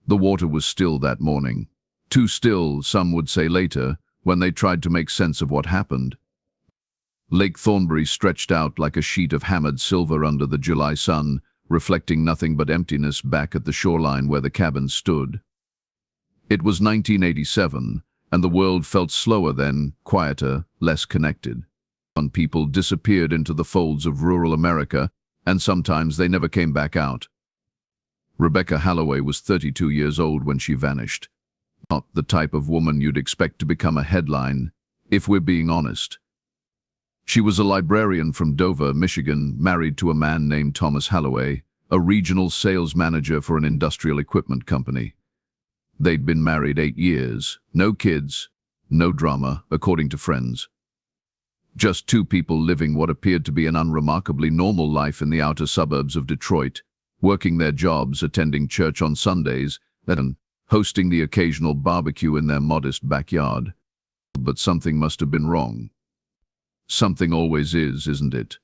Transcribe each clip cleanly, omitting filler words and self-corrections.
The water was still that morning. Too still, some would say later, when they tried to make sense of what happened. Lake Thornbury stretched out like a sheet of hammered silver under the July sun, reflecting nothing but emptiness back at the shoreline where the cabin stood. It was 1987, and the world felt slower then, quieter, less connected. People disappeared into the folds of rural America, and sometimes they never came back out. Rebecca Halloway was 32 years old when she vanished. Not the type of woman you'd expect to become a headline, if we're being honest. She was a librarian from Dover, Michigan, married to a man named Thomas Halloway, a regional sales manager for an industrial equipment company. They'd been married 8 years, no kids, no drama, according to friends. Just two people living what appeared to be an unremarkably normal life in the outer suburbs of Detroit, working their jobs, attending church on Sundays, and hosting the occasional barbecue in their modest backyard. But something must have been wrong. Something always is, isn't it?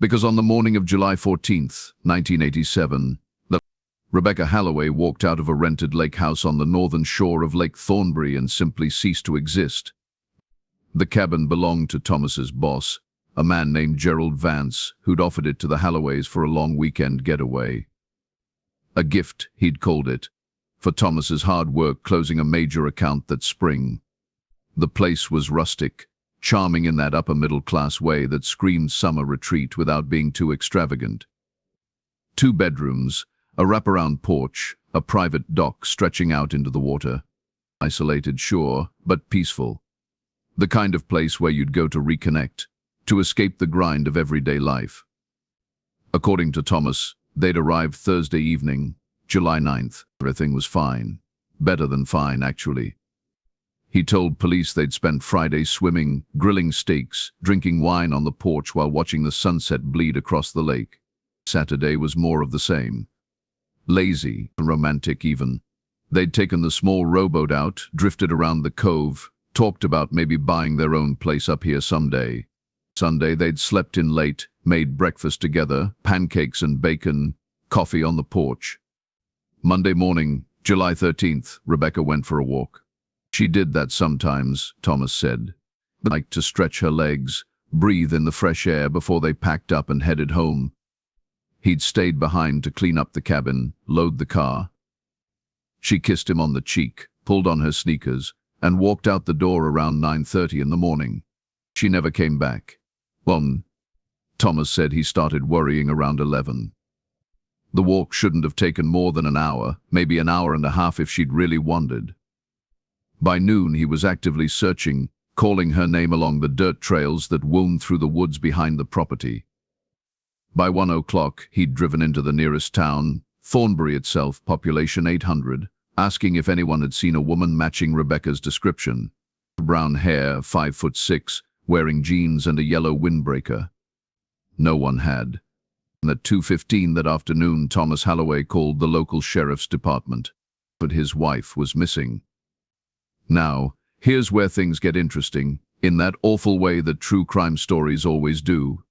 Because on the morning of July 14th, 1987, Rebecca Halloway walked out of a rented lake house on the northern shore of Lake Thornbury and simply ceased to exist. The cabin belonged to Thomas's boss, a man named Gerald Vance, who'd offered it to the Halloways for a long weekend getaway. A gift, he'd called it, for Thomas's hard work closing a major account that spring. The place was rustic, charming in that upper-middle-class way that screamed summer retreat without being too extravagant. 2 bedrooms, a wraparound porch, a private dock stretching out into the water. Isolated, sure, but peaceful. The kind of place where you'd go to reconnect, to escape the grind of everyday life. According to Thomas, they'd arrived Thursday evening, July 9th. Everything was fine. Better than fine, actually. He told police they'd spent Friday swimming, grilling steaks, drinking wine on the porch while watching the sunset bleed across the lake. Saturday was more of the same. Lazy, romantic even. They'd taken the small rowboat out, drifted around the cove, talked about maybe buying their own place up here someday. Sunday they'd slept in late, made breakfast together, pancakes and bacon, coffee on the porch. Monday morning, July 13th, Rebecca went for a walk. She did that sometimes, Thomas said. Liked to stretch her legs, breathe in the fresh air before they packed up and headed home. He'd stayed behind to clean up the cabin, load the car. She kissed him on the cheek, pulled on her sneakers, and walked out the door around 9:30 in the morning. She never came back. Thomas said he started worrying around 11. The walk shouldn't have taken more than an hour, maybe an hour and a half if she'd really wandered. By noon he was actively searching, calling her name along the dirt trails that wound through the woods behind the property. By 1 o'clock he'd driven into the nearest town, Thornbury itself, population 800, asking if anyone had seen a woman matching Rebecca's description. Brown hair, 5'6", wearing jeans and a yellow windbreaker. No one had. And at 2:15 that afternoon, Thomas Halloway called the local sheriff's department. But his wife was missing. Now, here's where things get interesting, in that awful way that true crime stories always do.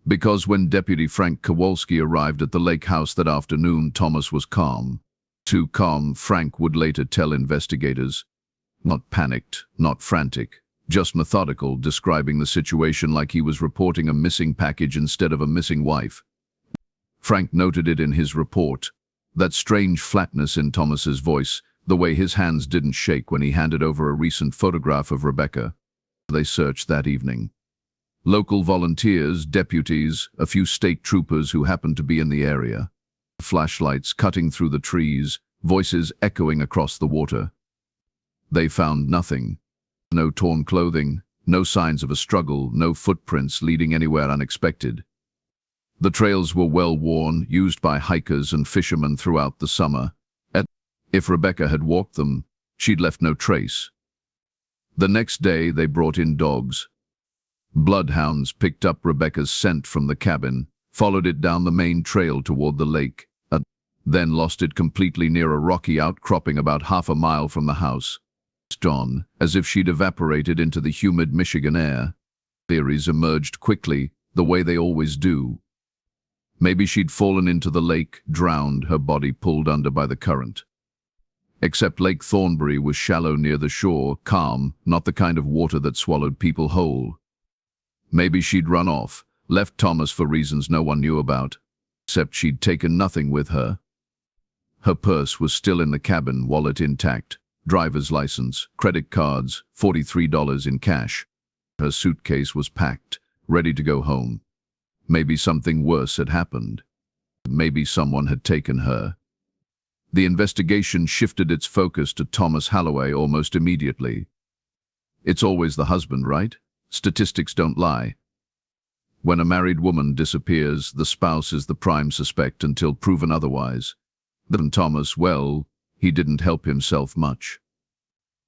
Because when Deputy Frank Kowalski arrived at the lake house that afternoon, Thomas was calm. Too calm, Frank would later tell investigators. Not panicked, not frantic, just methodical, describing the situation like he was reporting a missing package instead of a missing wife. Frank noted it in his report, that strange flatness in Thomas's voice, the way his hands didn't shake when he handed over a recent photograph of Rebecca. They searched that evening. Local volunteers, deputies, a few state troopers who happened to be in the area. Flashlights cutting through the trees, voices echoing across the water. They found nothing. No torn clothing, no signs of a struggle, no footprints leading anywhere unexpected. The trails were well worn, used by hikers and fishermen throughout the summer. If Rebecca had walked them, she'd left no trace. The next day they brought in dogs. Bloodhounds picked up Rebecca's scent from the cabin, followed it down the main trail toward the lake, and then lost it completely near a rocky outcropping about half a mile from the house. Gone, as if she'd evaporated into the humid Michigan air. Theories emerged quickly, the way they always do. Maybe she'd fallen into the lake, drowned, her body pulled under by the current. Except Lake Thornbury was shallow near the shore, calm, not the kind of water that swallowed people whole. Maybe she'd run off, left Thomas for reasons no one knew about, except she'd taken nothing with her. Her purse was still in the cabin, wallet intact, driver's license, credit cards, $43 in cash. Her suitcase was packed, ready to go home. Maybe something worse had happened. Maybe someone had taken her. The investigation shifted its focus to Thomas Halloway almost immediately. It's always the husband, right? Statistics don't lie. When a married woman disappears, the spouse is the prime suspect until proven otherwise. Then Thomas, well, he didn't help himself much.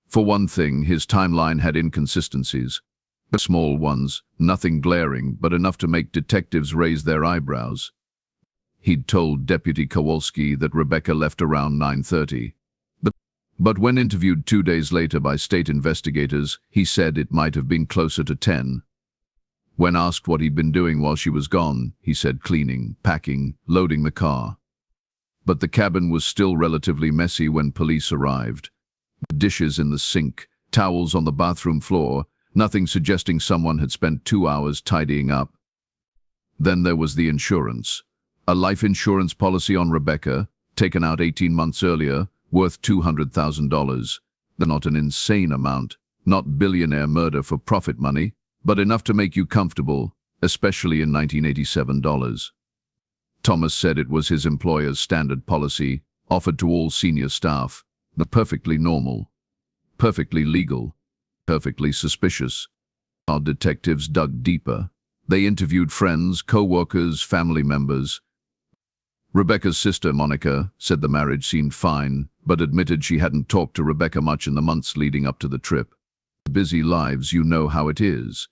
For one thing, his timeline had inconsistencies. Small ones, nothing glaring, but enough to make detectives raise their eyebrows. He'd told Deputy Kowalski that Rebecca left around 9:30. But when interviewed 2 days later by state investigators, he said it might have been closer to 10. When asked what he'd been doing while she was gone, he said cleaning, packing, loading the car. But the cabin was still relatively messy when police arrived. Dishes in the sink, towels on the bathroom floor, nothing suggesting someone had spent 2 hours tidying up. Then there was the insurance. A life insurance policy on Rebecca, taken out 18 months earlier, worth $200,000. Not an insane amount, not billionaire murder for profit money, but enough to make you comfortable, especially in 1987 dollars. Thomas said it was his employer's standard policy, offered to all senior staff. Perfectly normal, perfectly legal, perfectly suspicious. Our detectives dug deeper. They interviewed friends, co-workers, family members. Rebecca's sister, Monica, said the marriage seemed fine, but admitted she hadn't talked to Rebecca much in the months leading up to the trip. Busy lives, you know how it is.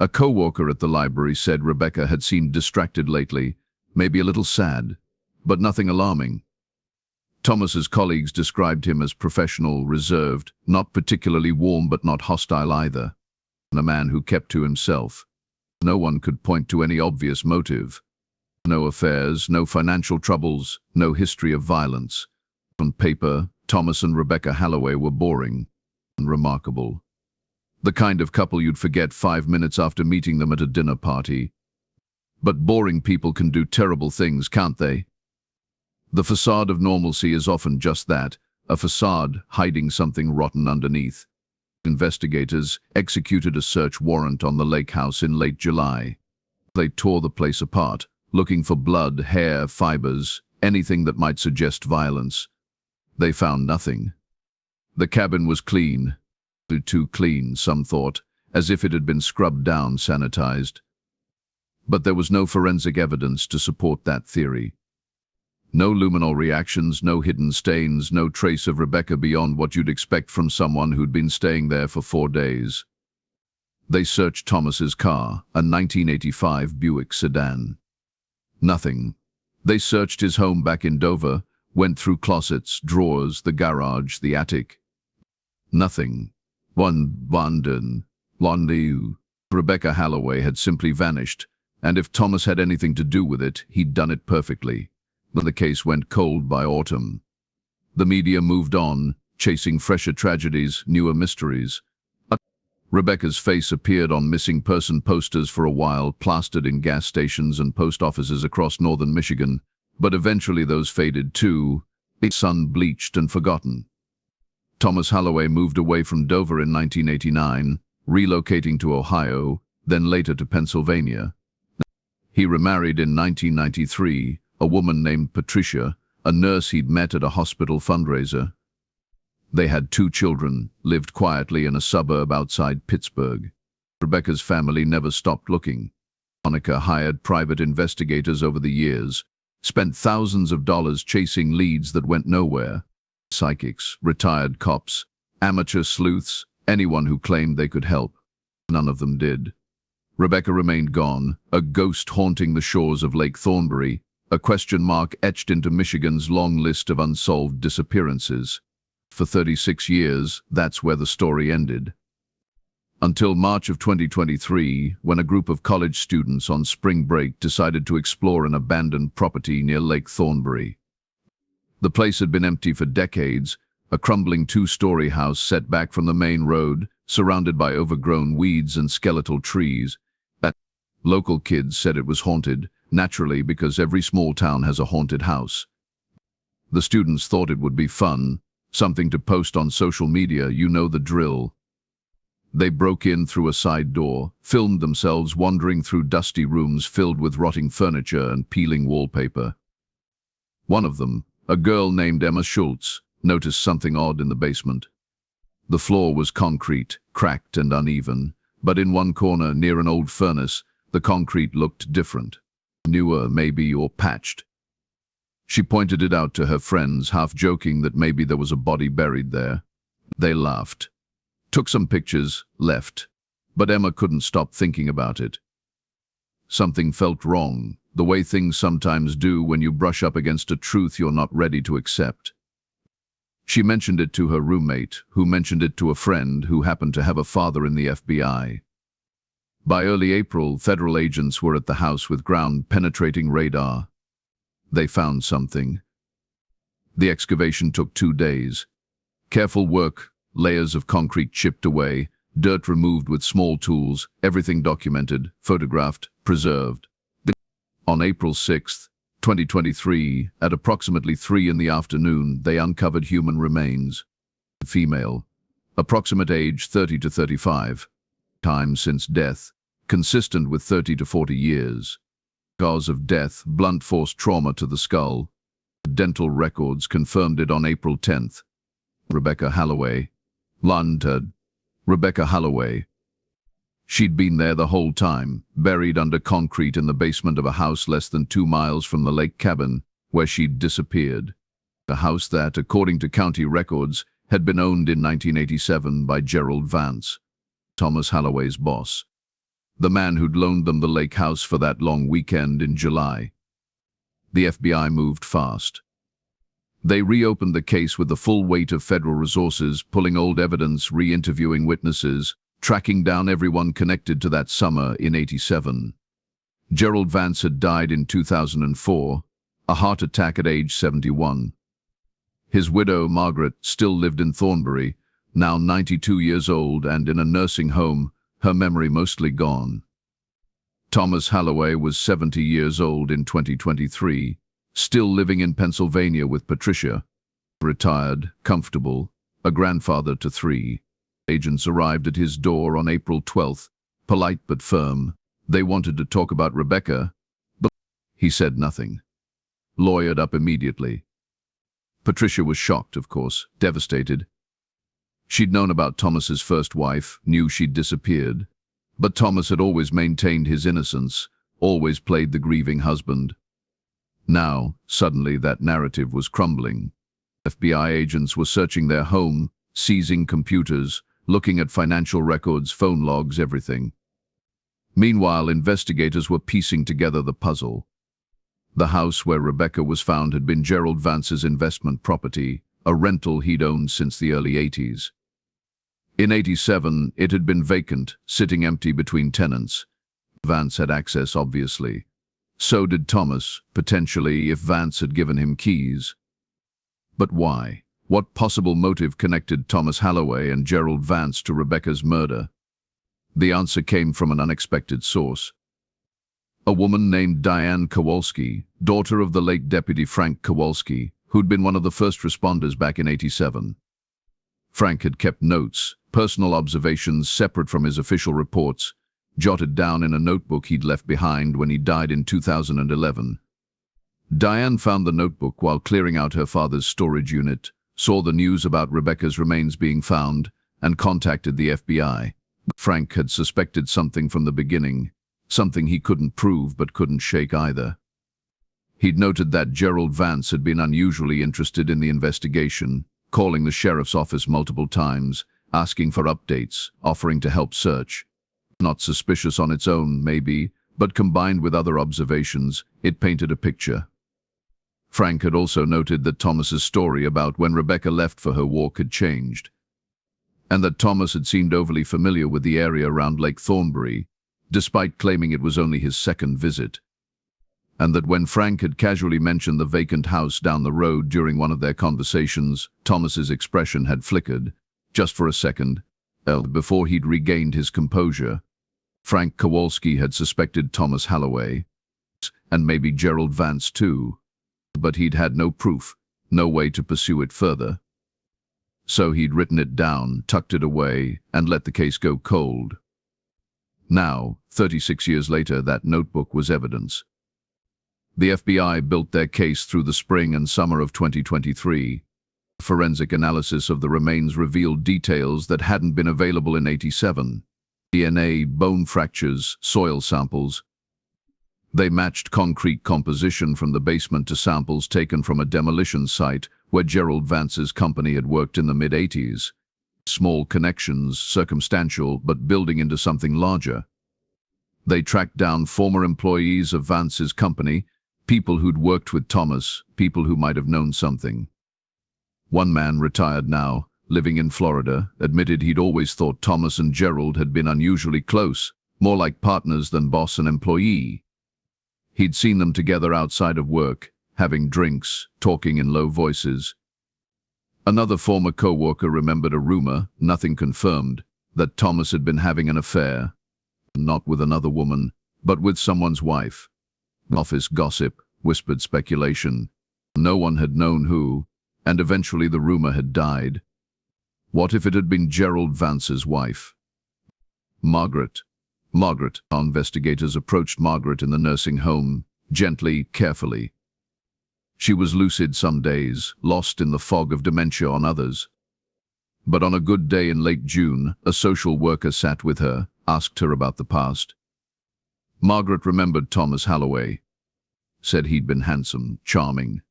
A co-worker at the library said Rebecca had seemed distracted lately, maybe a little sad, but nothing alarming. Thomas's colleagues described him as professional, reserved, not particularly warm but not hostile either. A man who kept to himself. No one could point to any obvious motive. No affairs, no financial troubles, no history of violence. On paper, Thomas and Rebecca Halloway were boring and remarkable. The kind of couple you'd forget 5 minutes after meeting them at a dinner party. But boring people can do terrible things, can't they? The facade of normalcy is often just that, a facade hiding something rotten underneath. Investigators executed a search warrant on the lake house in late July. They tore the place apart, looking for blood, hair, fibers, anything that might suggest violence. They found nothing. The cabin was clean. Too clean, some thought, as if it had been scrubbed down, sanitized. But there was no forensic evidence to support that theory. No luminol reactions, no hidden stains, no trace of Rebecca beyond what you'd expect from someone who'd been staying there for 4 days. They searched Thomas's car, a 1985 Buick sedan. Nothing. They searched his home back in Dover, went through closets, drawers, the garage, the attic. Nothing. Rebecca Halloway had simply vanished, and if Thomas had anything to do with it, he'd done it perfectly. The case went cold by autumn. The media moved on, chasing fresher tragedies, newer mysteries. Rebecca's face appeared on missing person posters for a while, plastered in gas stations and post offices across northern Michigan, but eventually those faded too, sun-bleached and forgotten. Thomas Halloway moved away from Dover in 1989, relocating to Ohio, then later to Pennsylvania. He remarried in 1993, a woman named Patricia, a nurse he'd met at a hospital fundraiser. They had 2 children, lived quietly in a suburb outside Pittsburgh. Rebecca's family never stopped looking. Monica hired private investigators over the years, spent thousands of dollars chasing leads that went nowhere. Psychics, retired cops, amateur sleuths, anyone who claimed they could help. None of them did. Rebecca remained gone, a ghost haunting the shores of Lake Thornbury, a question mark etched into Michigan's long list of unsolved disappearances. For 36 years, that's where the story ended. Until March of 2023, when a group of college students on spring break decided to explore an abandoned property near Lake Thornbury. The place had been empty for decades, a crumbling two-story house set back from the main road, surrounded by overgrown weeds and skeletal trees. Local kids said it was haunted, naturally because every small town has a haunted house. The students thought it would be fun, something to post on social media, you know the drill. They broke in through a side door, filmed themselves wandering through dusty rooms filled with rotting furniture and peeling wallpaper. One of them, a girl named Emma Schultz, noticed something odd in the basement. The floor was concrete, cracked and uneven, but in one corner near an old furnace, the concrete looked different. Newer, maybe, or patched. She pointed it out to her friends, half joking that maybe there was a body buried there. They laughed, took some pictures, left. But Emma couldn't stop thinking about it. Something felt wrong, the way things sometimes do when you brush up against a truth you're not ready to accept. She mentioned it to her roommate, who mentioned it to a friend who happened to have a father in the FBI. By early April, federal agents were at the house with ground-penetrating radar. They found something. The excavation took 2 days. Careful work, layers of concrete chipped away, dirt removed with small tools, everything documented, photographed, preserved. On April 6, 2023, at approximately 3 in the afternoon, they uncovered human remains. Female. Approximate age 30 to 35. Time since death, consistent with 30 to 40 years. Cause of death, blunt force trauma to the skull. Dental records confirmed it on April 10th. Rebecca Halloway. Rebecca Halloway. She'd been there the whole time, buried under concrete in the basement of a house less than 2 miles from the lake cabin, where she'd disappeared. A house that, according to county records, had been owned in 1987 by Gerald Vance, Thomas Halloway's boss. The man who'd loaned them the lake house for that long weekend in July. The FBI moved fast. They reopened the case with the full weight of federal resources, pulling old evidence, re-interviewing witnesses, tracking down everyone connected to that summer in '87. Gerald Vance had died in 2004, a heart attack at age 71. His widow, Margaret, still lived in Thornbury, now 92 years old and in a nursing home, her memory mostly gone. Thomas Halloway was 70 years old in 2023, still living in Pennsylvania with Patricia, retired, comfortable, a grandfather to 3. Agents arrived at his door on April 12th, polite but firm. They wanted to talk about Rebecca, but he said nothing. Lawyered up immediately. Patricia was shocked, of course, devastated. She'd known about Thomas's first wife, knew she'd disappeared. But Thomas had always maintained his innocence, always played the grieving husband. Now, suddenly, that narrative was crumbling. FBI agents were searching their home, seizing computers, looking at financial records, phone logs, everything. Meanwhile, investigators were piecing together the puzzle. The house where Rebecca was found had been Gerald Vance's investment property, a rental he'd owned since the early '80s. In '87, it had been vacant, sitting empty between tenants. Vance had access, obviously. So did Thomas, potentially, if Vance had given him keys. But why? What possible motive connected Thomas Halloway and Gerald Vance to Rebecca's murder? The answer came from an unexpected source. A woman named Diane Kowalski, daughter of the late Deputy Frank Kowalski, who'd been one of the first responders back in '87. Frank had kept notes, personal observations separate from his official reports, jotted down in a notebook he'd left behind when he died in 2011. Diane found the notebook while clearing out her father's storage unit, saw the news about Rebecca's remains being found, and contacted the FBI. Frank had suspected something from the beginning, something he couldn't prove but couldn't shake either. He'd noted that Gerald Vance had been unusually interested in the investigation, calling the sheriff's office multiple times, asking for updates, offering to help search. Not suspicious on its own, maybe, but combined with other observations, it painted a picture. Frank had also noted that Thomas's story about when Rebecca left for her walk had changed. and that Thomas had seemed overly familiar with the area around Lake Thornbury, despite claiming it was only his second visit, and that when Frank had casually mentioned the vacant house down the road during one of their conversations, Thomas's expression had flickered, just for a second, before he'd regained his composure. Frank Kowalski had suspected Thomas Halloway, and maybe Gerald Vance too, but he'd had no proof, no way to pursue it further. So he'd written it down, tucked it away, and let the case go cold. Now, 36 years later, that notebook was evidence. The FBI built their case through the spring and summer of 2023. Forensic analysis of the remains revealed details that hadn't been available in '87. DNA, bone fractures, soil samples. They matched concrete composition from the basement to samples taken from a demolition site where Gerald Vance's company had worked in the mid-'80s. Small connections, circumstantial, but building into something larger. They tracked down former employees of Vance's company, people who'd worked with Thomas, people who might have known something. One man, retired now, living in Florida, admitted he'd always thought Thomas and Gerald had been unusually close, more like partners than boss and employee. He'd seen them together outside of work, having drinks, talking in low voices. Another former co-worker remembered a rumor, nothing confirmed, that Thomas had been having an affair, not with another woman, but with someone's wife. Office gossip, whispered speculation. No one had known who, and eventually the rumor had died. What if it had been Gerald Vance's wife? Margaret. Investigators approached Margaret in the nursing home, gently, carefully. She was lucid some days, lost in the fog of dementia on others. But on a good day in late June, a social worker sat with her, asked her about the past. Margaret remembered Thomas Halloway. Said he'd been handsome, charming.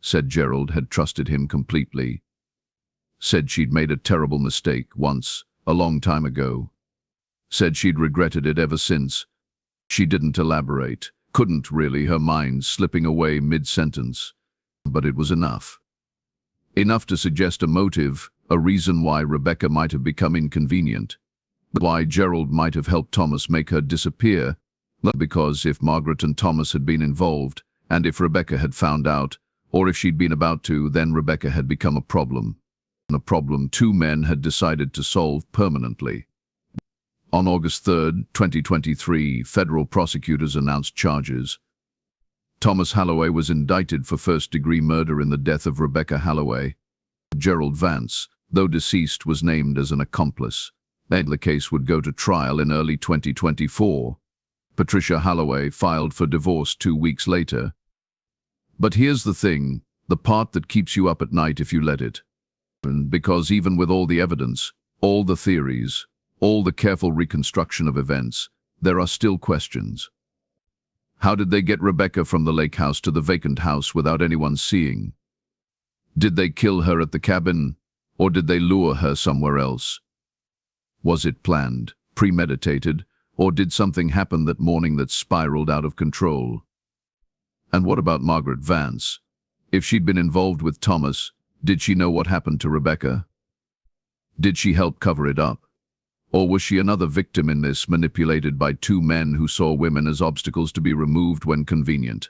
Said Gerald had trusted him completely. Said she'd made a terrible mistake once, a long time ago. Said she'd regretted it ever since. She didn't elaborate, couldn't really, her mind slipping away mid-sentence. But it was enough. Enough to suggest a motive, a reason why Rebecca might have become inconvenient. Why Gerald might have helped Thomas make her disappear. Because if Margaret and Thomas had been involved, and if Rebecca had found out, or if she'd been about to, then Rebecca had become a problem. A problem two men had decided to solve permanently. On August 3, 2023, federal prosecutors announced charges. Thomas Halloway was indicted for first-degree murder in the death of Rebecca Halloway. Gerald Vance, though deceased, was named as an accomplice. The case would go to trial in early 2024. Patricia Halloway filed for divorce 2 weeks later. But here's the thing, the part that keeps you up at night if you let it. Because even with all the evidence, all the theories, all the careful reconstruction of events, there are still questions. How did they get Rebecca from the lake house to the vacant house without anyone seeing? Did they kill her at the cabin, or did they lure her somewhere else? Was it planned, premeditated, or did something happen that morning that spiraled out of control? And what about Margaret Vance? If she'd been involved with Thomas, did she know what happened to Rebecca? Did she help cover it up? Or was she another victim in this, manipulated by two men who saw women as obstacles to be removed when convenient?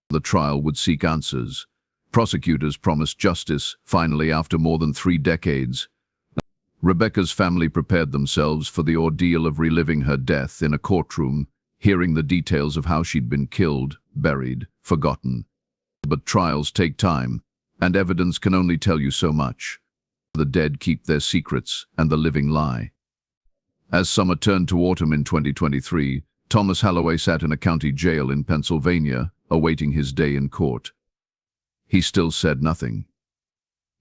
The trial would seek answers. Prosecutors promised justice, finally, after more than 3 decades. Rebecca's family prepared themselves for the ordeal of reliving her death in a courtroom, hearing the details of how she'd been killed, buried, forgotten. But trials take time, and evidence can only tell you so much. The dead keep their secrets, and the living lie. As summer turned to autumn in 2023, Thomas Halloway sat in a county jail in Pennsylvania, awaiting his day in court. He still said nothing.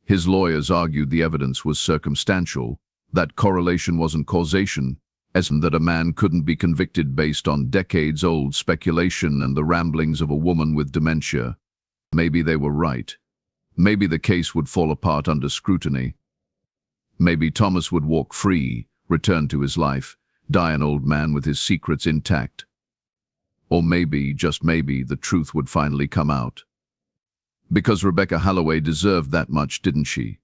His lawyers argued the evidence was circumstantial, that correlation wasn't causation, as in that a man couldn't be convicted based on decades-old speculation and the ramblings of a woman with dementia. Maybe they were right. Maybe the case would fall apart under scrutiny. Maybe Thomas would walk free, return to his life, die an old man with his secrets intact. Or maybe, just maybe, the truth would finally come out. Because Rebecca Halloway deserved that much, didn't she?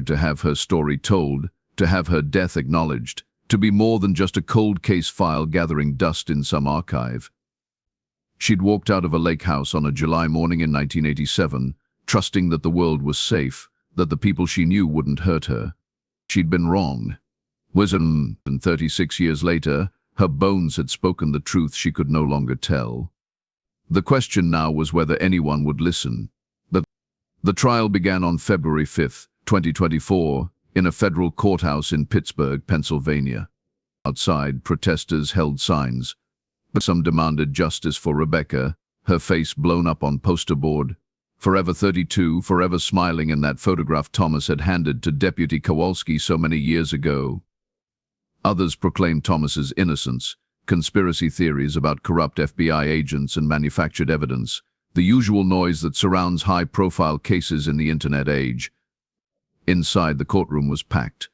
To have her story told, to have her death acknowledged, to be more than just a cold case file gathering dust in some archive. She'd walked out of a lake house on a July morning in 1987, trusting that the world was safe, that the people she knew wouldn't hurt her. She'd been wrong. And 36 years later, her bones had spoken the truth she could no longer tell. The question now was whether anyone would listen. The trial began on February 5, 2024, in a federal courthouse in Pittsburgh, Pennsylvania. Outside, protesters held signs, but some demanded justice for Rebecca, her face blown up on poster board. Forever 32, forever smiling in that photograph Thomas had handed to Deputy Kowalski so many years ago. Others proclaimed Thomas's innocence, conspiracy theories about corrupt FBI agents and manufactured evidence, the usual noise that surrounds high-profile cases in the internet age. Inside, the courtroom was packed.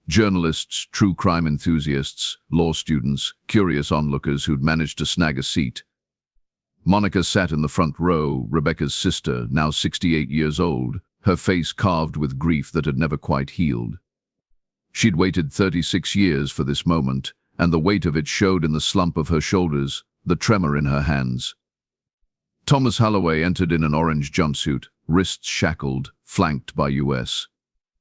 Journalists, true crime enthusiasts, law students, curious onlookers who'd managed to snag a seat. Monica sat in the front row, Rebecca's sister, now 68 years old, her face carved with grief that had never quite healed. She'd waited 36 years for this moment, and the weight of it showed in the slump of her shoulders, the tremor in her hands. Thomas Halloway entered in an orange jumpsuit, wrists shackled, flanked by U.S.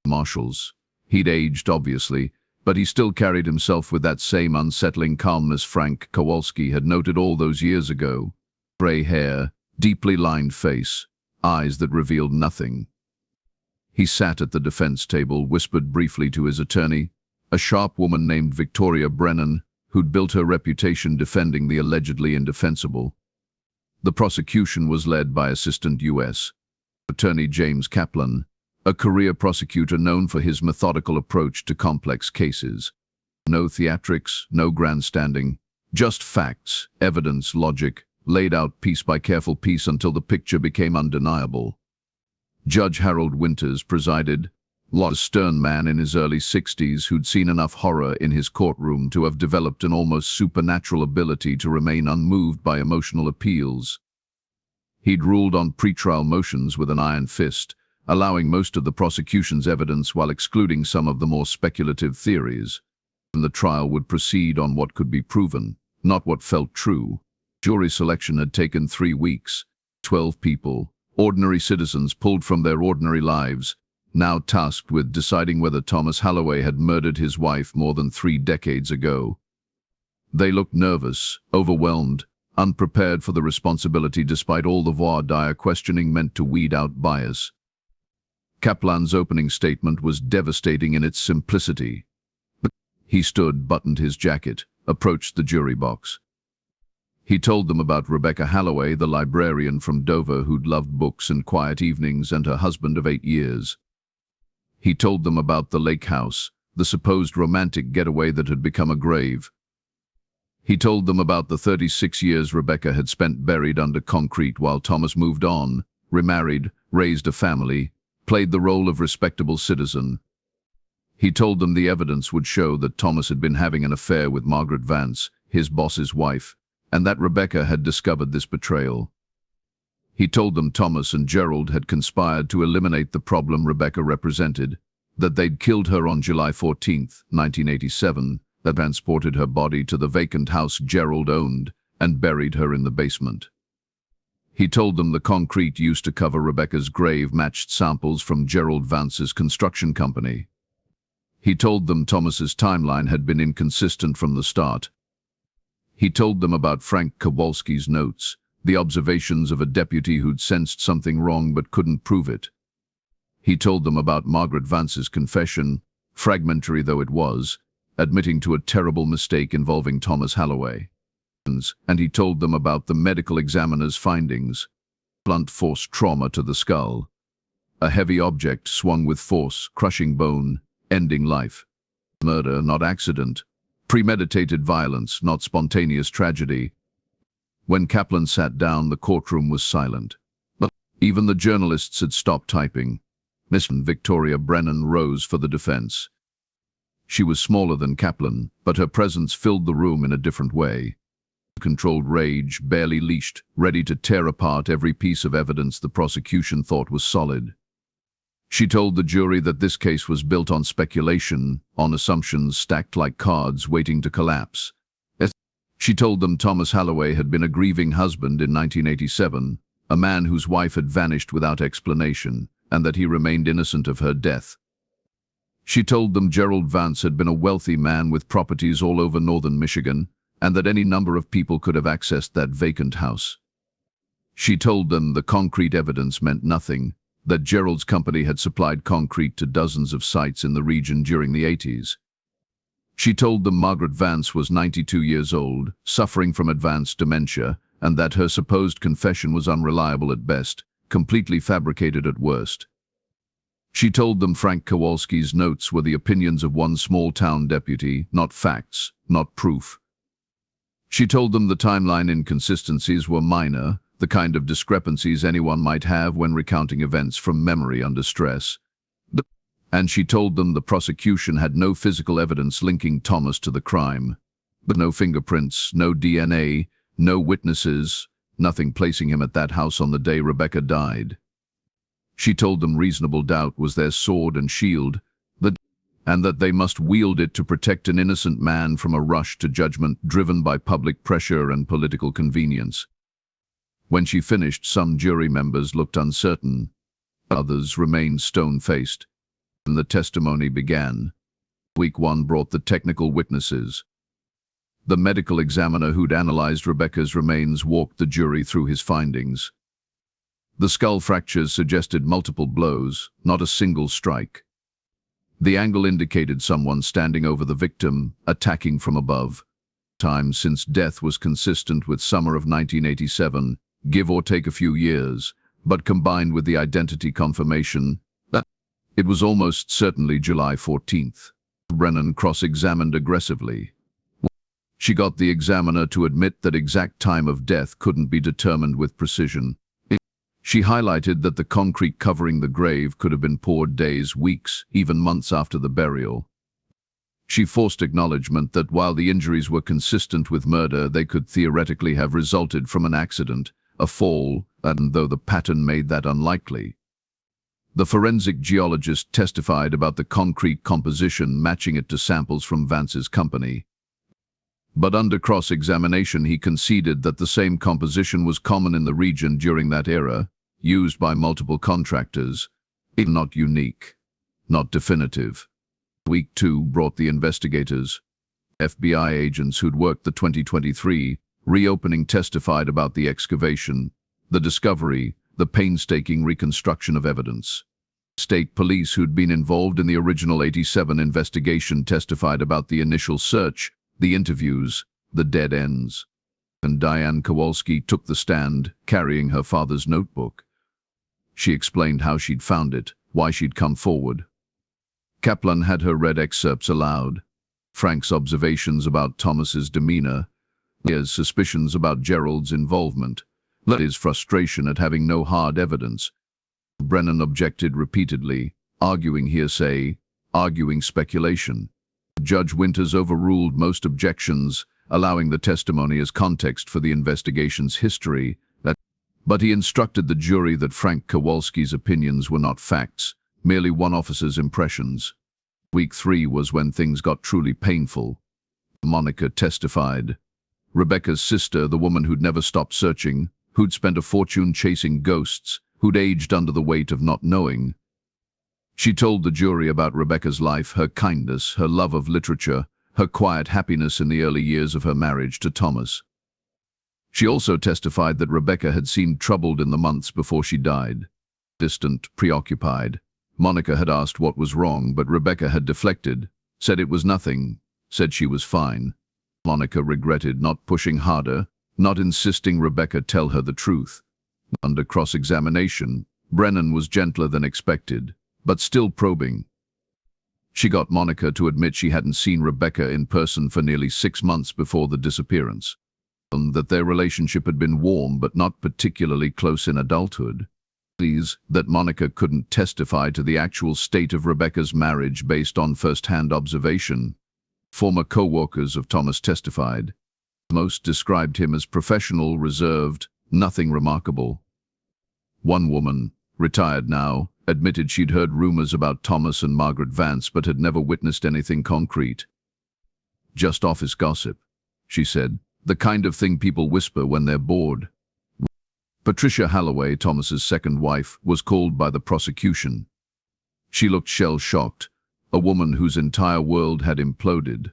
Marshals. He'd aged, obviously, but he still carried himself with that same unsettling calmness Frank Kowalski had noted all those years ago. Gray hair, deeply lined face, eyes that revealed nothing. He sat at the defense table, whispered briefly to his attorney, a sharp woman named Victoria Brennan, who'd built her reputation defending the allegedly indefensible. The prosecution was led by Assistant U.S. Attorney James Kaplan, a career prosecutor known for his methodical approach to complex cases. No theatrics, no grandstanding, just facts, evidence, logic, laid out piece by careful piece until the picture became undeniable. Judge Harold Winters presided, a stern man in his early 60s who'd seen enough horror in his courtroom to have developed an almost supernatural ability to remain unmoved by emotional appeals. He'd ruled on pretrial motions with an iron fist, allowing most of the prosecution's evidence while excluding some of the more speculative theories. And the trial would proceed on what could be proven, not what felt true. Jury selection had taken 3 weeks. 12 people, ordinary citizens pulled from their ordinary lives, now tasked with deciding whether Thomas Halloway had murdered his wife more than 3 decades ago. They looked nervous, overwhelmed, unprepared for the responsibility despite all the voir dire questioning meant to weed out bias. Kaplan's opening statement was devastating in its simplicity. He stood, buttoned his jacket, approached the jury box. He told them about Rebecca Halloway, the librarian from Dover who'd loved books and quiet evenings, and her husband of 8 years. He told them about the lake house, the supposed romantic getaway that had become a grave. He told them about the 36 years Rebecca had spent buried under concrete while Thomas moved on, remarried, raised a family, played the role of respectable citizen. He told them the evidence would show that Thomas had been having an affair with Margaret Vance, his boss's wife, and that Rebecca had discovered this betrayal. He told them Thomas and Gerald had conspired to eliminate the problem Rebecca represented, that they'd killed her on July 14, 1987, that transported her body to the vacant house Gerald owned, and buried her in the basement. He told them the concrete used to cover Rebecca's grave matched samples from Gerald Vance's construction company. He told them Thomas's timeline had been inconsistent from the start. He told them about Frank Kowalski's notes, the observations of a deputy who'd sensed something wrong but couldn't prove it. He told them about Margaret Vance's confession, fragmentary though it was, admitting to a terrible mistake involving Thomas Halloway. And he told them about the medical examiner's findings, blunt force trauma to the skull, a heavy object swung with force, crushing bone, ending life. Murder, not accident. Premeditated violence, not spontaneous tragedy. When Kaplan sat down, the courtroom was silent. But even the journalists had stopped typing. Miss Victoria Brennan rose for the defense. She was smaller than Kaplan, but her presence filled the room in a different way. Controlled rage, barely leashed, ready to tear apart every piece of evidence the prosecution thought was solid. She told the jury that this case was built on speculation, on assumptions stacked like cards waiting to collapse. She told them Thomas Halloway had been a grieving husband in 1987, a man whose wife had vanished without explanation, and that he remained innocent of her death. She told them Gerald Vance had been a wealthy man with properties all over northern Michigan, and that any number of people could have accessed that vacant house. She told them the concrete evidence meant nothing, that Gerald's company had supplied concrete to dozens of sites in the region during the 80s. She told them Margaret Vance was 92 years old, suffering from advanced dementia, and that her supposed confession was unreliable at best, completely fabricated at worst. She told them Frank Kowalski's notes were the opinions of one small-town deputy, not facts, not proof. She told them the timeline inconsistencies were minor, the kind of discrepancies anyone might have when recounting events from memory under stress. And she told them the prosecution had no physical evidence linking Thomas to the crime. But no fingerprints, no DNA, no witnesses, nothing placing him at that house on the day Rebecca died. She told them reasonable doubt was their sword and shield, and that they must wield it to protect an innocent man from a rush to judgment driven by public pressure and political convenience. When she finished, some jury members looked uncertain. Others remained stone-faced. And the testimony began. Week 1 brought the technical witnesses. The medical examiner who'd analyzed Rebecca's remains walked the jury through his findings. The skull fractures suggested multiple blows, not a single strike. The angle indicated someone standing over the victim, attacking from above. Time since death was consistent with summer of 1987, give or take a few years, but combined with the identity confirmation, it was almost certainly July 14th. Brennan cross-examined aggressively. She got the examiner to admit that exact time of death couldn't be determined with precision. She highlighted that the concrete covering the grave could have been poured days, weeks, even months after the burial. She forced acknowledgement that while the injuries were consistent with murder, they could theoretically have resulted from an accident, a fall, and though the pattern made that unlikely. The forensic geologist testified about the concrete composition, matching it to samples from Vance's company. But under cross-examination, he conceded that the same composition was common in the region during that era, used by multiple contractors. Not unique, not definitive. Week 2 brought the investigators. FBI agents who'd worked the 2023 reopening testified about the excavation, the discovery, the painstaking reconstruction of evidence. State police who'd been involved in the original 87 investigation testified about the initial search, the interviews, the dead ends. And Diane Kowalski took the stand, carrying her father's notebook. She explained how she'd found it, why she'd come forward. Kaplan had her read excerpts aloud. Frank's observations about Thomas's demeanor, his suspicions about Gerald's involvement, his frustration at having no hard evidence. Brennan objected repeatedly, arguing hearsay, arguing speculation. Judge Winters overruled most objections, allowing the testimony as context for the investigation's history, but he instructed the jury that Frank Kowalski's opinions were not facts, merely one officer's impressions. Week 3 was when things got truly painful. Monica testified. Rebecca's sister, the woman who'd never stopped searching, who'd spent a fortune chasing ghosts, who'd aged under the weight of not knowing. She told the jury about Rebecca's life, her kindness, her love of literature, her quiet happiness in the early years of her marriage to Thomas. She also testified that Rebecca had seemed troubled in the months before she died. Distant, preoccupied. Monica had asked what was wrong, but Rebecca had deflected, said it was nothing, said she was fine. Monica regretted not pushing harder, not insisting Rebecca tell her the truth. Under cross-examination, Brennan was gentler than expected, but still probing. She got Monica to admit she hadn't seen Rebecca in person for nearly 6 months before the disappearance, and that their relationship had been warm but not particularly close in adulthood. That Monica couldn't testify to the actual state of Rebecca's marriage based on first-hand observation. Former co-workers of Thomas testified. Most described him as professional, reserved, nothing remarkable. One woman, retired now, admitted she'd heard rumors about Thomas and Margaret Vance but had never witnessed anything concrete. "Just office gossip," she said, "the kind of thing people whisper when they're bored." Patricia Halloway, Thomas's second wife, was called by the prosecution. She looked shell-shocked, a woman whose entire world had imploded.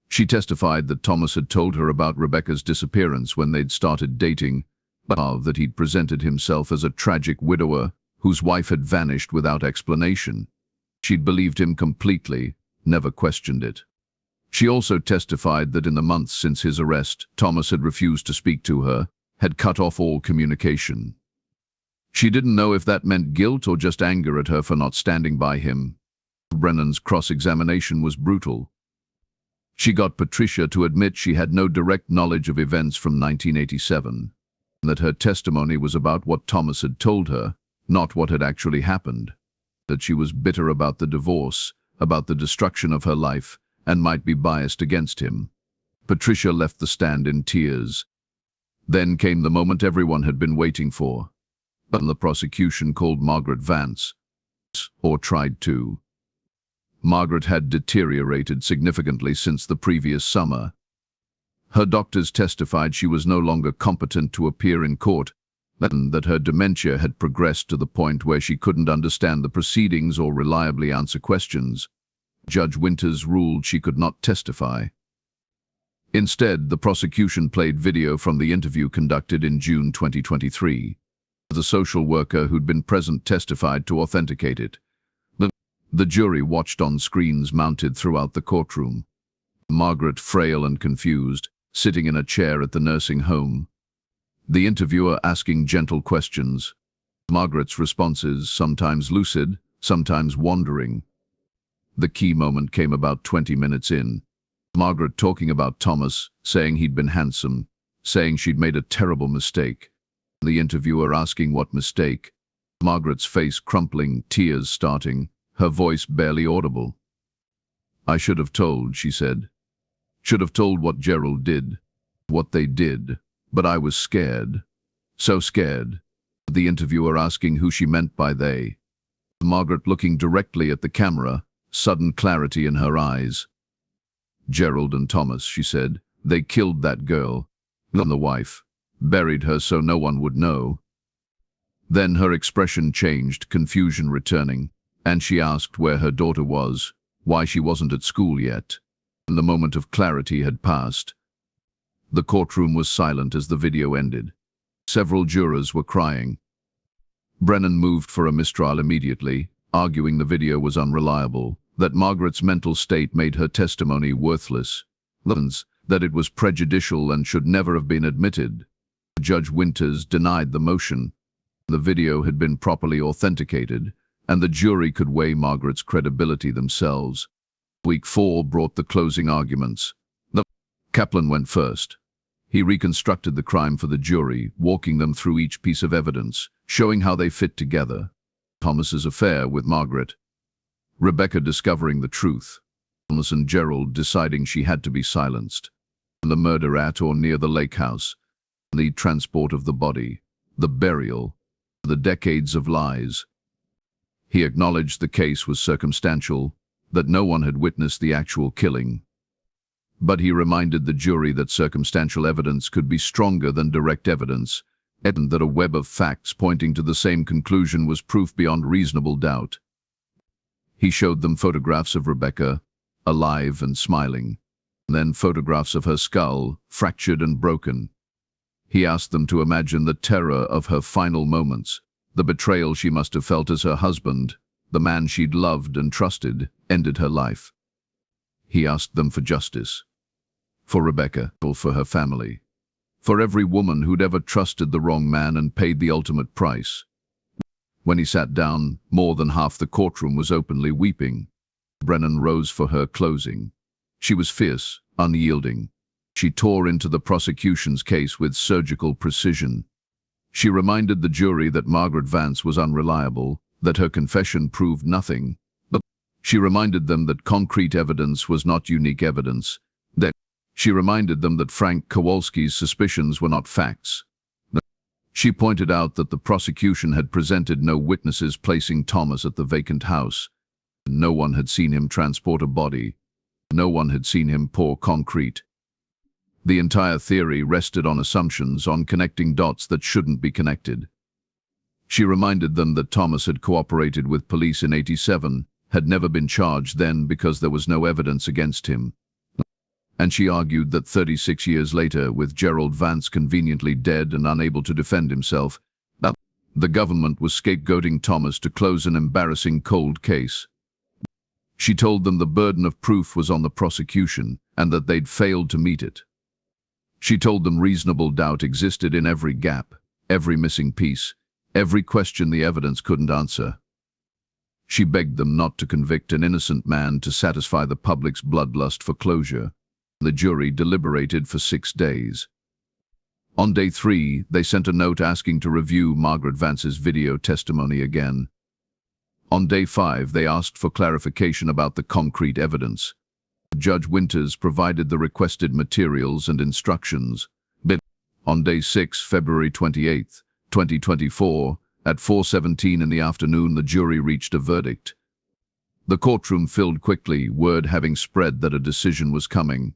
She testified that Thomas had told her about Rebecca's disappearance when they'd started dating, but that he'd presented himself as a tragic widower whose wife had vanished without explanation. She'd believed him completely, never questioned it. She also testified that in the months since his arrest, Thomas had refused to speak to her, had cut off all communication. She didn't know if that meant guilt or just anger at her for not standing by him. Brennan's cross-examination was brutal. She got Patricia to admit she had no direct knowledge of events from 1987, and that her testimony was about what Thomas had told her, not what had actually happened. That she was bitter about the divorce, about the destruction of her life, and might be biased against him. Patricia left the stand in tears. Then came the moment everyone had been waiting for. The prosecution called Margaret Vance, or tried to. Margaret had deteriorated significantly since the previous summer. Her doctors testified she was no longer competent to appear in court, and that her dementia had progressed to the point where she couldn't understand the proceedings or reliably answer questions. Judge Winters ruled she could not testify. Instead, the prosecution played video from the interview conducted in June 2023. The social worker who'd been present testified to authenticate it. The jury watched on screens mounted throughout the courtroom. Margaret, frail and confused, sitting in a chair at the nursing home. The interviewer asking gentle questions. Margaret's responses, sometimes lucid, sometimes wandering. The key moment came about 20 minutes in. Margaret talking about Thomas, saying he'd been handsome, saying she'd made a terrible mistake. The interviewer asking what mistake. Margaret's face crumpling, tears starting, her voice barely audible. "I should have told," she said. "Should have told what Gerald did, what they did, but I was scared. So scared." The interviewer asking who she meant by they. Margaret looking directly at the camera, sudden clarity in her eyes. "Gerald and Thomas," she said. "They killed that girl, and the wife. Buried her so no one would know." Then her expression changed, confusion returning, and she asked where her daughter was, why she wasn't at school yet. And the moment of clarity had passed. The courtroom was silent as the video ended. Several jurors were crying. Brennan moved for a mistrial immediately, arguing the video was unreliable, that Margaret's mental state made her testimony worthless, that it was prejudicial and should never have been admitted. Judge Winters denied the motion. The video had been properly authenticated, and the jury could weigh Margaret's credibility themselves. Week 4 brought the closing arguments. Kaplan went first. He reconstructed the crime for the jury, walking them through each piece of evidence, showing how they fit together. Thomas's affair with Margaret. Rebecca discovering the truth. Thomas and Gerald deciding she had to be silenced. The murder at or near the lake house. The transport of the body. The burial. The decades of lies. He acknowledged the case was circumstantial, that no one had witnessed the actual killing. But he reminded the jury that circumstantial evidence could be stronger than direct evidence, and that a web of facts pointing to the same conclusion was proof beyond reasonable doubt. He showed them photographs of Rebecca, alive and smiling, then photographs of her skull, fractured and broken. He asked them to imagine the terror of her final moments, the betrayal she must have felt as her husband, the man she'd loved and trusted, ended her life. He asked them for justice. For Rebecca, or for her family. For every woman who'd ever trusted the wrong man and paid the ultimate price. When he sat down, more than half the courtroom was openly weeping. Brennan rose for her closing. She was fierce, unyielding. She tore into the prosecution's case with surgical precision. She reminded the jury that Margaret Vance was unreliable, that her confession proved nothing. But she reminded them that concrete evidence was not unique evidence. She reminded them that Frank Kowalski's suspicions were not facts. She pointed out that the prosecution had presented no witnesses placing Thomas at the vacant house. No one had seen him transport a body. No one had seen him pour concrete. The entire theory rested on assumptions, on connecting dots that shouldn't be connected. She reminded them that Thomas had cooperated with police in '87, had never been charged then because there was no evidence against him. And she argued that 36 years later, with Gerald Vance conveniently dead and unable to defend himself, the government was scapegoating Thomas to close an embarrassing cold case. She told them the burden of proof was on the prosecution and that they'd failed to meet it. She told them reasonable doubt existed in every gap, every missing piece, every question the evidence couldn't answer. She begged them not to convict an innocent man to satisfy the public's bloodlust for closure. The jury deliberated for 6 days. On day 3, they sent a note asking to review Margaret Vance's video testimony again. On day 5, they asked for clarification about the concrete evidence. Judge Winters provided the requested materials and instructions. But on day 6, February 28, 2024, at 4:17 in the afternoon, the jury reached a verdict. The courtroom filled quickly, word having spread that a decision was coming.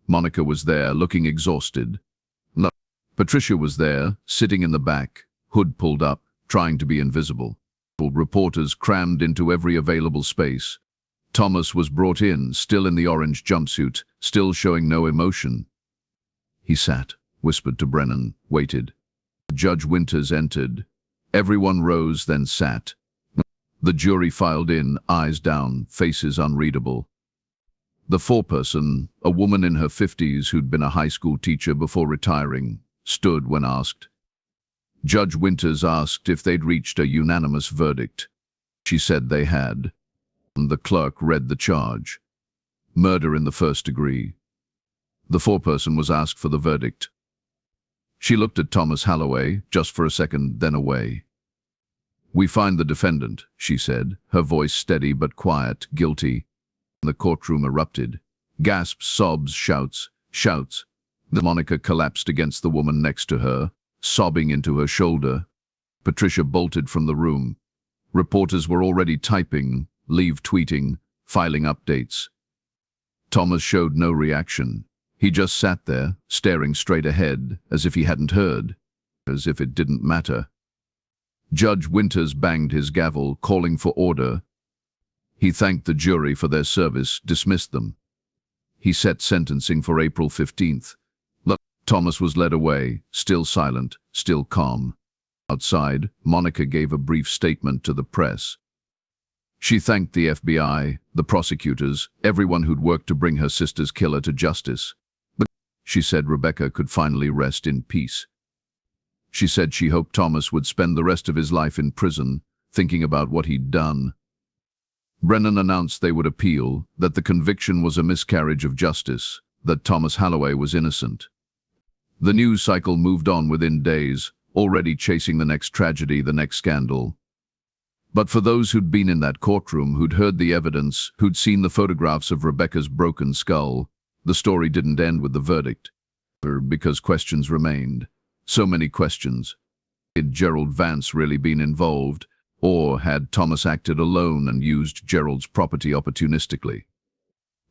Monica was there, looking exhausted. Patricia was there, sitting in the back, hood pulled up, trying to be invisible. Reporters crammed into every available space. Thomas was brought in, still in the orange jumpsuit, still showing no emotion. He sat, whispered to Brennan, waited. Judge Winters entered. Everyone rose, then sat. The jury filed in, eyes down, faces unreadable. The foreperson, a woman in her 50s who'd been a high school teacher before retiring, stood when asked. Judge Winters asked if they'd reached a unanimous verdict. She said they had. The clerk read the charge. Murder in the first degree. The foreperson was asked for the verdict. She looked at Thomas Halloway, just for a second, then away. "We find the defendant," she said, her voice steady but quiet, "guilty." The courtroom erupted. Gasps, sobs, shouts, shouts. Monica collapsed against the woman next to her, sobbing into her shoulder. Patricia bolted from the room. Reporters were already typing, leave tweeting, filing updates. Thomas showed no reaction. He just sat there, staring straight ahead, as if he hadn't heard, as if it didn't matter. Judge Winters banged his gavel, calling for order. He thanked the jury for their service, dismissed them. He set sentencing for April 15th. Thomas was led away, still silent, still calm. Outside, Monica gave a brief statement to the press. She thanked the FBI, the prosecutors, everyone who'd worked to bring her sister's killer to justice. But she said Rebecca could finally rest in peace. She said she hoped Thomas would spend the rest of his life in prison, thinking about what he'd done. Brennan announced they would appeal, that the conviction was a miscarriage of justice, that Thomas Halloway was innocent. The news cycle moved on within days, already chasing the next tragedy, the next scandal. But for those who'd been in that courtroom, who'd heard the evidence, who'd seen the photographs of Rebecca's broken skull, the story didn't end with the verdict. Because questions remained. So many questions. Had Gerald Vance really been involved? Or had Thomas acted alone and used Gerald's property opportunistically?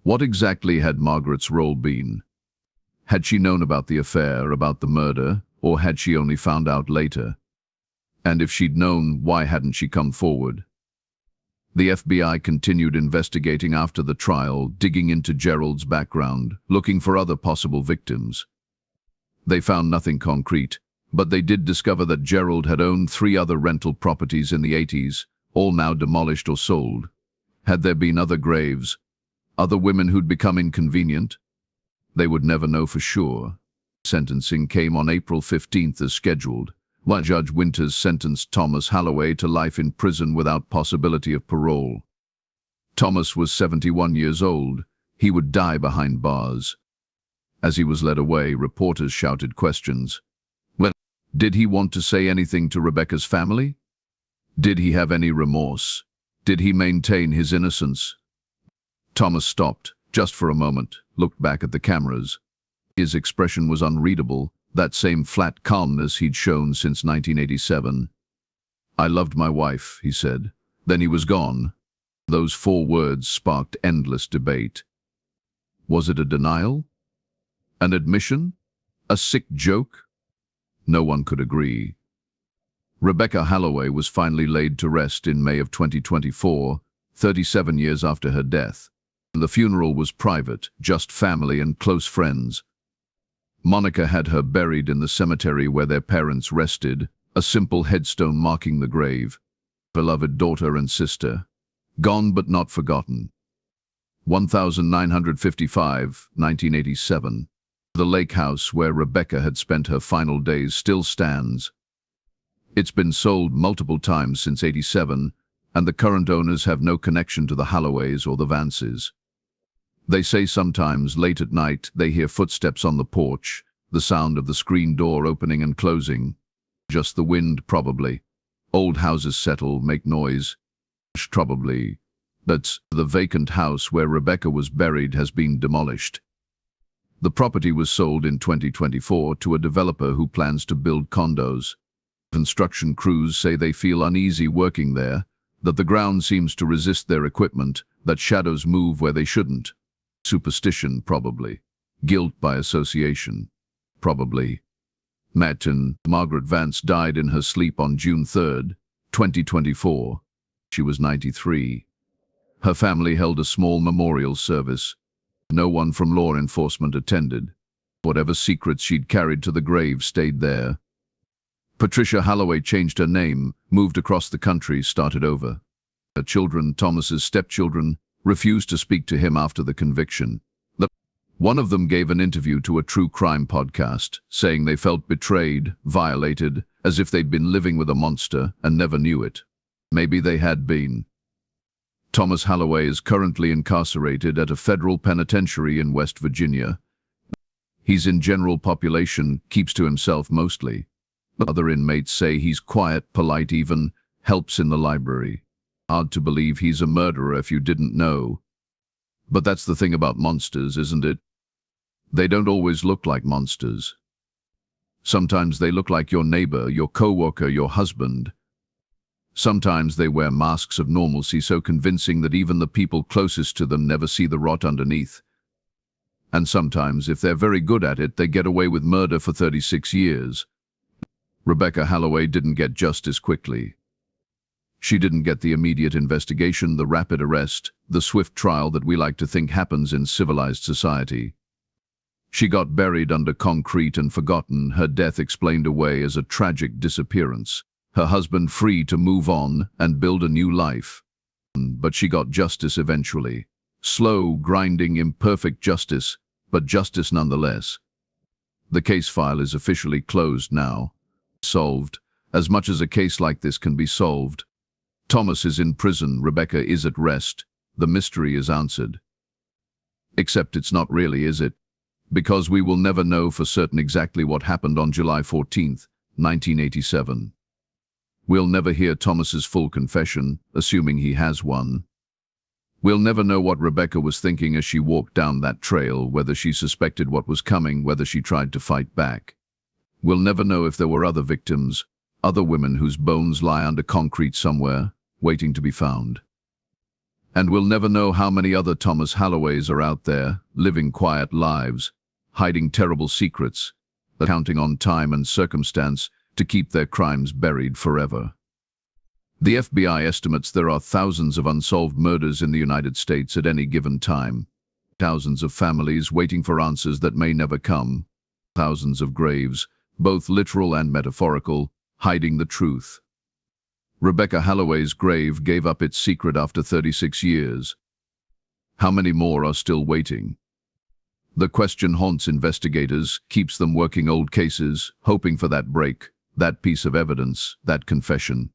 What exactly had Margaret's role been? Had she known about the affair, about the murder, or had she only found out later? And if she'd known, why hadn't she come forward? The FBI continued investigating after the trial, digging into Gerald's background, looking for other possible victims. They found nothing concrete, but they did discover that Gerald had owned 3 other rental properties in the 80s, all now demolished or sold. Had there been other graves? Other women who'd become inconvenient? They would never know for sure. Sentencing came on April 15th as scheduled, while Judge Winters sentenced Thomas Halloway to life in prison without possibility of parole. Thomas was 71 years old. He would die behind bars. As he was led away, reporters shouted questions. Well, did he want to say anything to Rebecca's family? Did he have any remorse? Did he maintain his innocence? Thomas stopped, just for a moment, looked back at the cameras. His expression was unreadable, that same flat calmness he'd shown since 1987. "I loved my wife," he said. Then he was gone. Those 4 words sparked endless debate. Was it a denial? An admission? A sick joke? No one could agree. Rebecca Halloway was finally laid to rest in May of 2024, 37 years after her death. The funeral was private, just family and close friends. Monica had her buried in the cemetery where their parents rested, a simple headstone marking the grave. Beloved daughter and sister, gone but not forgotten. 1955, 1987. The lake house where Rebecca had spent her final days still stands. It's been sold multiple times since '87, and the current owners have no connection to the Halloways or the Vances. They say sometimes, late at night, they hear footsteps on the porch, the sound of the screen door opening and closing. Just the wind, probably. Old houses settle, make noise. Probably. But the vacant house where Rebecca was buried has been demolished. The property was sold in 2024 to a developer who plans to build condos. Construction crews say they feel uneasy working there, that the ground seems to resist their equipment, that shadows move where they shouldn't. Superstition, probably. Guilt by association. Probably. Matt and Margaret Vance died in her sleep on June 3, 2024. She was 93. Her family held a small memorial service. No one from law enforcement attended. Whatever secrets she'd carried to the grave stayed there. Patricia Halloway changed her name, moved across the country, started over. Her children, Thomas's stepchildren, refused to speak to him after the conviction. One of them gave an interview to a true crime podcast, saying they felt betrayed, violated, as if they'd been living with a monster and never knew it. Maybe they had been. Thomas Halloway is currently incarcerated at a federal penitentiary in West Virginia. He's in general population, keeps to himself mostly. Other inmates say he's quiet, polite even, helps in the library. Hard to believe he's a murderer if you didn't know. But that's the thing about monsters, isn't it? They don't always look like monsters. Sometimes they look like your neighbor, your coworker, your husband. Sometimes they wear masks of normalcy so convincing that even the people closest to them never see the rot underneath. And sometimes, if they're very good at it, they get away with murder for 36 years. Rebecca Halloway didn't get justice quickly. She didn't get the immediate investigation, the rapid arrest, the swift trial that we like to think happens in civilized society. She got buried under concrete and forgotten, her death explained away as a tragic disappearance, her husband free to move on and build a new life. But she got justice eventually. Slow, grinding, imperfect justice, but justice nonetheless. The case file is officially closed now. Solved, as much as a case like this can be solved. Thomas is in prison, Rebecca is at rest, the mystery is answered. Except it's not really, is it? Because we will never know for certain exactly what happened on July 14, 1987. We'll never hear Thomas's full confession, assuming he has one. We'll never know what Rebecca was thinking as she walked down that trail, whether she suspected what was coming, whether she tried to fight back. We'll never know if there were other victims, other women whose bones lie under concrete somewhere, waiting to be found. And we'll never know how many other Thomas Halloways are out there, living quiet lives, hiding terrible secrets, counting on time and circumstance to keep their crimes buried forever. The FBI estimates there are thousands of unsolved murders in the United States at any given time. Thousands of families waiting for answers that may never come. Thousands of graves, both literal and metaphorical, hiding the truth. Rebecca Halloway's grave gave up its secret after 36 years. How many more are still waiting? The question haunts investigators, keeps them working old cases, hoping for that break, that piece of evidence, that confession.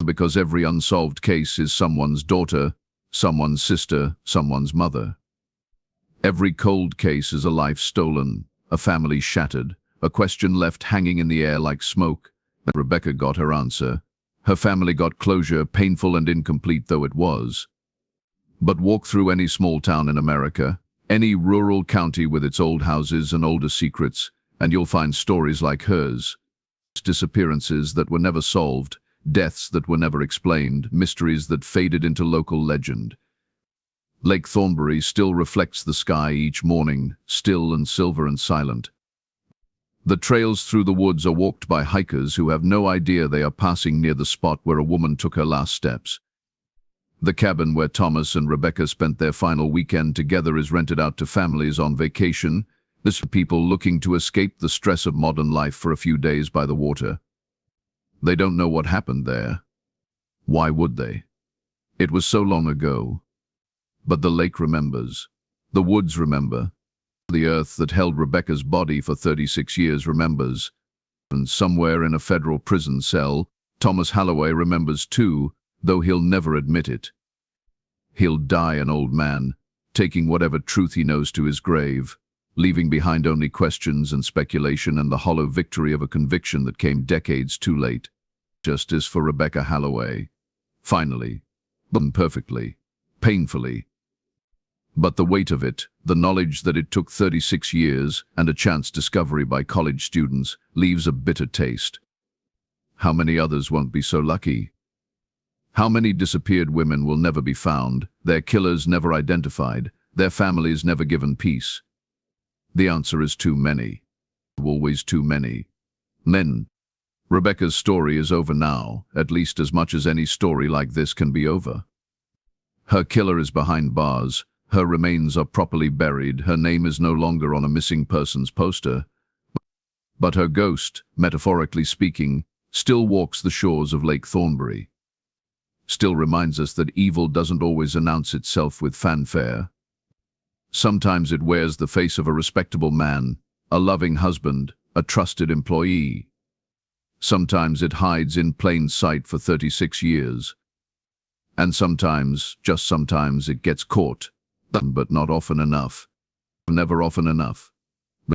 Because every unsolved case is someone's daughter, someone's sister, someone's mother. Every cold case is a life stolen, a family shattered, a question left hanging in the air like smoke. Rebecca got her answer. Her family got closure, painful and incomplete though it was. But walk through any small town in America, any rural county with its old houses and older secrets, And you'll find stories like hers. Disappearances that were never solved, deaths that were never explained, mysteries that faded into local legend. Lake Thornbury still reflects the sky each morning, still and silver and silent. The trails through the woods are walked by hikers who have no idea they are passing near the spot where a woman took her last steps. The cabin where Thomas and Rebecca spent their final weekend together is rented out to families on vacation. This for people looking to escape the stress of modern life for a few days by the water. They don't know what happened there. Why would they? It was so long ago. But the lake remembers. The woods remember. The earth that held Rebecca's body for 36 years remembers. And somewhere in a federal prison cell, Thomas Halloway remembers too, though he'll never admit it. He'll die an old man, taking whatever truth he knows to his grave, leaving behind only questions and speculation and the hollow victory of a conviction that came decades too late. Justice for Rebecca Halloway. Finally. Perfectly. Painfully. But the weight of it, the knowledge that it took 36 years and a chance discovery by college students, leaves a bitter taste. How many others won't be so lucky? How many disappeared women will never be found, their killers never identified, their families never given peace? The answer is too many. Always too many. Men. Rebecca's story is over now, at least as much as any story like this can be over. Her killer is behind bars. Her remains are properly buried, her name is no longer on a missing persons poster. But her ghost, metaphorically speaking, still walks the shores of Lake Thornbury. Still reminds us that evil doesn't always announce itself with fanfare. Sometimes it wears the face of a respectable man, a loving husband, a trusted employee. Sometimes it hides in plain sight for 36 years. And sometimes, just sometimes, it gets caught. But not often enough. Never often enough.